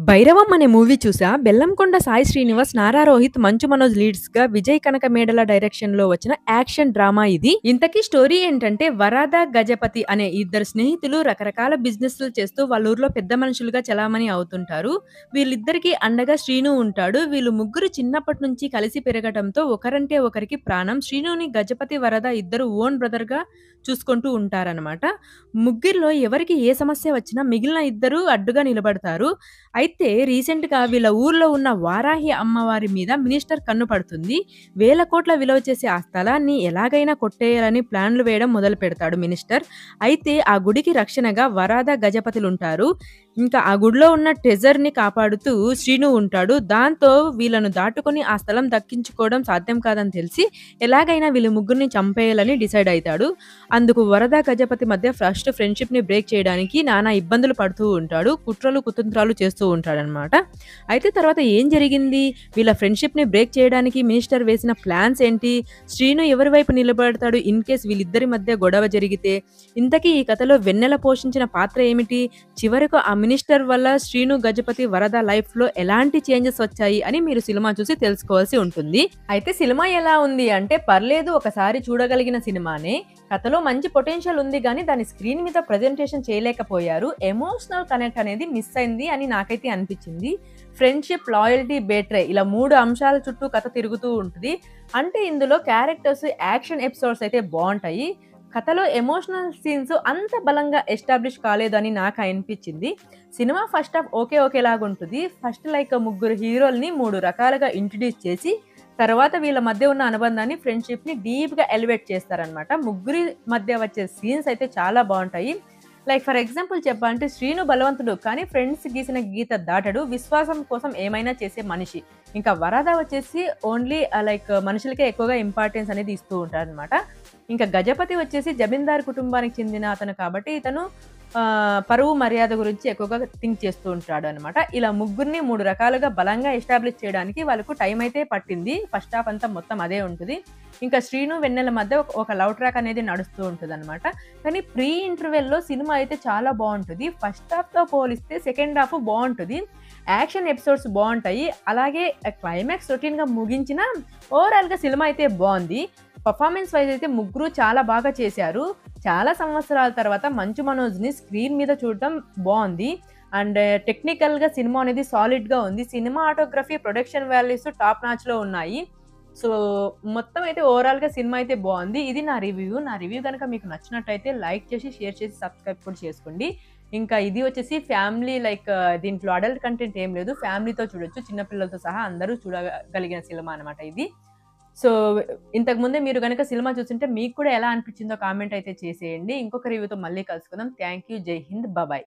'భైరవం' అనే మూవీ చూసా. బెల్లంకొండ సాయి శ్రీనివాస్, నారా రోహిత్, మంచు మనోజ్ లీడ్స్‌గా విజయ్ కనకమేడల డైరెక్షన్‌లో వచ్చిన యాక్షన్ డ్రామా ఇది. ఇంతకీ స్టోరీ ఏంటంటే వరద, గజపతి అనే ఇద్దరు స్నేహితులు రకరకాల బిజినెస్‌లు చేస్తూ వాళ్ళ ఊర్లో పెద్ద మనుషులుగా చలామణి అవుతుంటారు. వీళ్ళిద్దరికీ అండగా శ్రీను ఉంటాడు. వీళ్ళు ముగ్గురు చిన్నప్పటి నుంచి కలిసి పెరగటంతో ఒకరంటే ఒకరికి ప్రాణం. శ్రీనుని గజపతి, వరద ఇద్దరు ఓన్ బ్రదర్‌గా చూసుకుంటూ ఉంటారనమాట. ముగ్గురిలో ఎవరికి ఏ సమస్య వచ్చినా మిగిలిన ఇద్దరు అడ్డుగా నిలబడతారు. అయితే రీసెంట్‌గా వీళ్ళ ఊర్లో ఉన్న వారాహి అమ్మవారి మీద మినిస్టర్ కన్ను పడుతుంది. వేల కోట్ల విలువ చేసే ఆ స్థలాన్ని ఎలాగైనా కొట్టేయాలని ప్లాన్‌లు వేయడం మొదలుపెడతాడు మినిస్టర్. అయితే ఆ గుడికి రక్షణగా వరాద, గజపతులుంటారు. ఇంకా ఆ గుడిలో ఉన్న ట్రెజర్‌ని కాపాడుతూ శ్రీను ఉంటాడు. దాంతో వీళ్ళను దాటుకొని ఆ స్థలం దక్కించుకోవడం సాధ్యం కాదని తెలిసి ఎలాగైనా వీళ్ళు ముగ్గురిని చంపేయాలని డిసైడ్ అయితాడు. అందుకు వరద, గజపతి మధ్య ఫస్ట్ ఫ్రెండ్‌షిప్‌ని బ్రేక్ చేయడానికి నానా ఇబ్బందులు పడుతూ ఉంటాడు. కుట్రలు, కుతంత్రాలు చేస్తూ ఉంటాడనమాట. అయితే తర్వాత ఏం జరిగింది? వీళ్ళ ఫ్రెండ్‌షిప్‌ని బ్రేక్ చేయడానికి మినిస్టర్ వేసిన ప్లాన్స్ ఏంటి? శ్రీను ఎవరి వైపు నిలబడతాడు ఇన్ కేస్ వీళ్ళిద్దరి మధ్య గొడవ జరిగితే? ఇంతకీ ఈ కథలో వెన్నెల పోషించిన పాత్ర ఏమిటి? చివరకు ఆ మినిస్టర్ వల్ల శ్రీను, గజపతి, వరద లైఫ్‌లో ఎలాంటి చేంజెస్ వచ్చాయి అని మీరు సినిమా చూసి తెలుసుకోవాల్సి ఉంటుంది. అయితే సినిమా ఎలా ఉంది అంటే పర్లేదు, ఒకసారి చూడగలిగిన సినిమానే. కథలో మంచి పొటెన్షియల్ ఉంది గానీ దాన్ని స్క్రీన్ మీద ప్రెజెంటేషన్ చేయలేకపోయారు. ఎమోషనల్ కనెక్ట్ అనేది మిస్ అయింది అని నాకైతే అనిపించింది. ఫ్రెండ్‌షిప్, లాయల్టీ, బేట్రే ఇలా 3 అంశాల చుట్టూ కథ తిరుగుతూ ఉంటది. అంటే ఇందులో క్యారెక్టర్స్, యాక్షన్ ఎపిసోడ్స్ అయితే బావుంటాయి. కథలో ఎమోషనల్ సీన్స్ అంత బలంగా ఎస్టాబ్లిష్ కాలేదని నాకు అనిపించింది. సినిమా ఫస్ట్ హాఫ్ ఓకేలాగుంటది. ఫస్ట్ లైక్ ముగ్గురు హీరోల్ని 3 రకాలుగా ఇంట్రొడ్యూస్ చేసి తర్వాత వీళ్ళ మధ్య ఉన్న అనుబంధాన్ని, ఫ్రెండ్‌షిప్‌ని డీప్‌గా ఎలివేట్ చేస్తారనమాట. ముగ్గురి మధ్య వచ్చే సీన్స్ అయితే చాలా బావుంటాయి. లైక్ ఫర్ ఎగ్జాంపుల్ చెప్పాలంటే శ్రీను బలవంతుడు, కానీ ఫ్రెండ్స్ గీసిన గీత దాటడు. విశ్వాసం కోసం ఏమైనా చేసే మనిషి. ఇంకా వరద వచ్చేసి ఓన్లీ లైక్ మనుషులకే ఎక్కువగా ఇంపార్టెన్స్ అనేది ఇస్తూ ఉంటారనమాట. ఇంకా గజపతి వచ్చేసి జమీందారు కుటుంబానికి చెందిన అతను కాబట్టి ఇతను పరువు, మర్యాద గురించి ఎక్కువగా థింక్ చేస్తూ ఉంటాడు అనమాట. ఇలా ముగ్గురిని 3 రకాలుగా బలంగా ఎస్టాబ్లిష్ చేయడానికి వాళ్ళకు టైం అయితే పట్టింది. ఫస్ట్ హాఫ్ అంతా మొత్తం అదే ఉంటది. ఇంకా శ్రీను, వెన్నెల మధ్య ఒక లవ్ ట్రాక్ అనేది నడుస్తూ ఉంటదనమాట. కానీ ప్రీ ఇంటర్వెల్‌లో సినిమా అయితే చాలా బావుంటది. ఫస్ట్ హాఫ్‌తో పోలిస్తే సెకండ్ హాఫ్ బావుంటది. యాక్షన్ ఎపిసోడ్స్ బావుంటాయి. అలాగే క్లైమాక్స్ రొటీన్‌గా ముగించినా ఓవరాల్‌గా సినిమా అయితే బావుంది. పర్ఫార్మెన్స్ వైస్ అయితే ముగ్గురు చాలా బాగా చేశారు. చాలా సంవత్సరాల తర్వాత మంచు మనోజ్‌ని స్క్రీన్ మీద చూడటం బావుంది. అండ్ టెక్నికల్‌గా సినిమా అనేది సాలిడ్‌గా ఉంది. సినిమాటోగ్రఫీ, ప్రొడక్షన్ వాల్యూస్ టాప్ నాచ్‌లో ఉన్నాయి. సో, మొత్తం అయితే ఓవరాల్‌గా సినిమా అయితే బావుంది. ఇది నా రివ్యూ. నా రివ్యూ గనక మీకు నచ్చినట్టయితే లైక్ చేసి, షేర్ చేసి, సబ్స్క్రైబ్ కూడా చేసుకోండి. ఇంకా ఇది వచ్చేసి ఫ్యామిలీ లైక్ దీంట్లో అడల్ట్ కంటెంట్ ఏం లేదు. ఫ్యామిలీతో చూడొచ్చు. చిన్న పిల్లలతో సహా అందరూ చూడగలిగిన సినిమా అనమాట ఇది. సో, ఇంతకు ముందే మీరు గనక సినిమా చూసుంటే మీకు కూడా ఎలా అనిపించిందో కామెంట్ అయితే చేసేయండి. ఇంకొక రివ్యూతో మళ్ళీ కలుసుకుందాం. Thank you. జై హింద్. బాయ్.